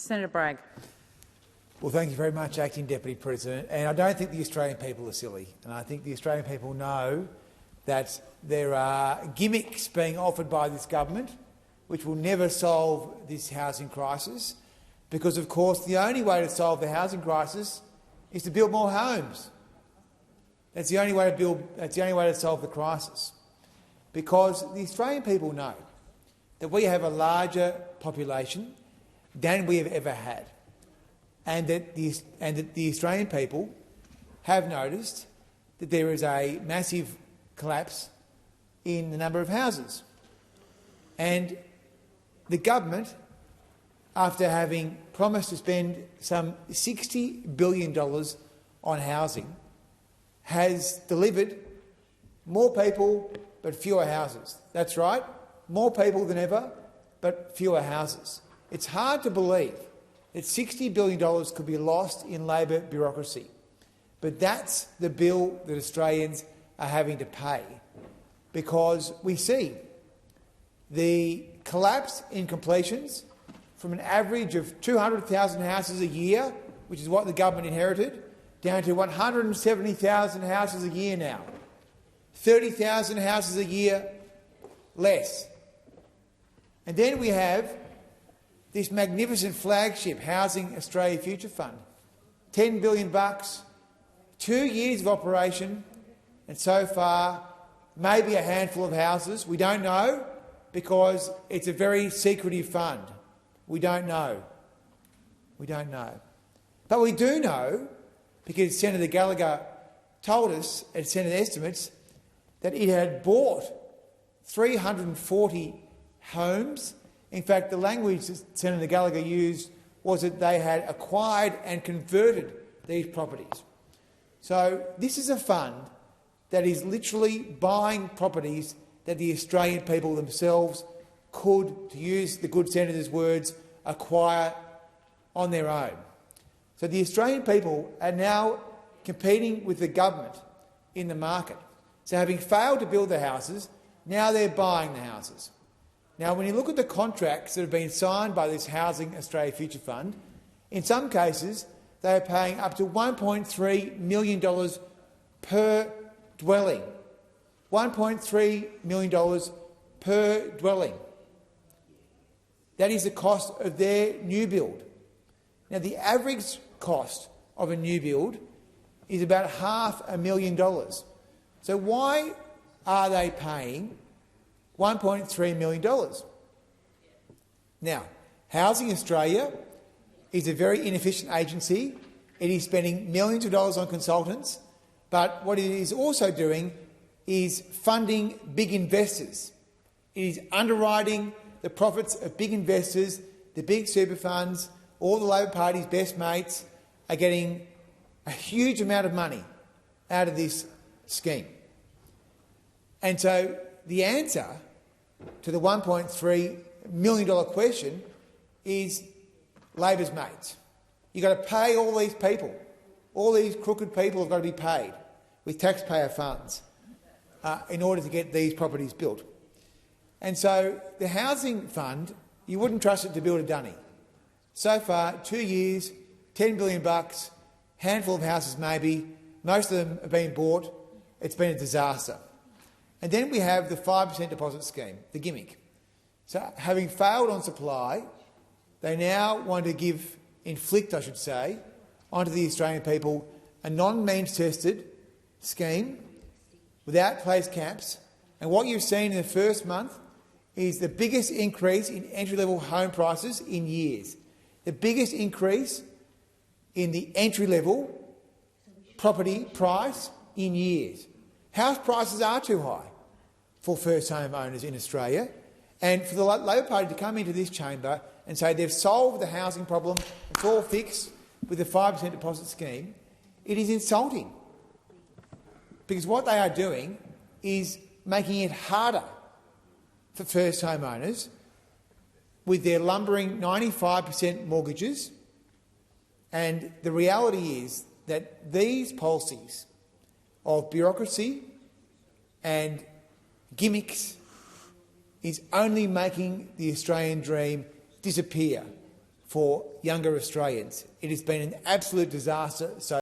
Senator Bragg. Well, thank you very much, Acting Deputy President. And I don't think the Australian people are silly. And I think the Australian people know that there are gimmicks being offered by this government which will never solve this housing crisis, because, of course, the only way to solve the housing crisis is to build more homes. That's the only way to build. That's the only way to solve the crisis, because the Australian people know that we have a larger population than we have ever had, and that the Australian people have noticed that there is a massive collapse in the number of houses. And the government, after having promised to spend some $60 billion on housing, has delivered more people but fewer houses. That's right, more people than ever but fewer houses. It's hard to believe that $60 billion could be lost in Labor bureaucracy, but that's the bill that Australians are having to pay, because we see the collapse in completions from an average of 200,000 houses a year, which is what the government inherited, down to 170,000 houses a year now. 30,000 houses a year less. And then we have this magnificent flagship Housing Australia Future Fund. $10 billion, 2 years of operation, and so far maybe a handful of houses. We don't know, because it's a very secretive fund. We don't know. We don't know. But we do know, because Senator Gallagher told us at Senate estimates that it had bought 340 homes. In fact, the language that Senator Gallagher used was that they had acquired and converted these properties. So this is a fund that is literally buying properties that the Australian people themselves could, to use the good senator's words, acquire on their own. So the Australian people are now competing with the government in the market. So having failed to build the houses, now they're buying the houses. Now, when you look at the contracts that have been signed by this Housing Australia Future Fund, in some cases they are paying up to $1.3 million per dwelling. $1.3 million per dwelling. That is the cost of their new build. Now, the average cost of a new build is about $500,000. So why are they paying $1.3 million? Now, Housing Australia is a very inefficient agency. It is spending millions of dollars on consultants, but what it is also doing is funding big investors. It is underwriting the profits of big investors, the big superfunds. All the Labor Party's best mates are getting a huge amount of money out of this scheme. And so the answer to the $1.3 million question is Labor's mates. You've got to pay all these people. All these crooked people have got to be paid with taxpayer funds in order to get these properties built. And so the housing fund, you wouldn't trust it to build a dunny. So far, 2 years, $10 billion, handful of houses maybe, most of them have been bought. It's been a disaster. And then we have the 5% deposit scheme, the gimmick. So having failed on supply, they now want to inflict, I should say, onto the Australian people a non-means tested scheme without place caps. And what you've seen in the first month is the biggest increase in entry-level home prices in years. The biggest increase in the entry-level property price in years. House prices are too high for first-home owners in Australia, and for the Labor Party to come into this chamber and say they've solved the housing problem, it's all fixed with the 5% deposit scheme, it is insulting, because what they are doing is making it harder for first-home owners with their lumbering 95% mortgages. And the reality is that these policies of bureaucracy and gimmicks is only making the Australian dream disappear for younger Australians. It has been an absolute disaster so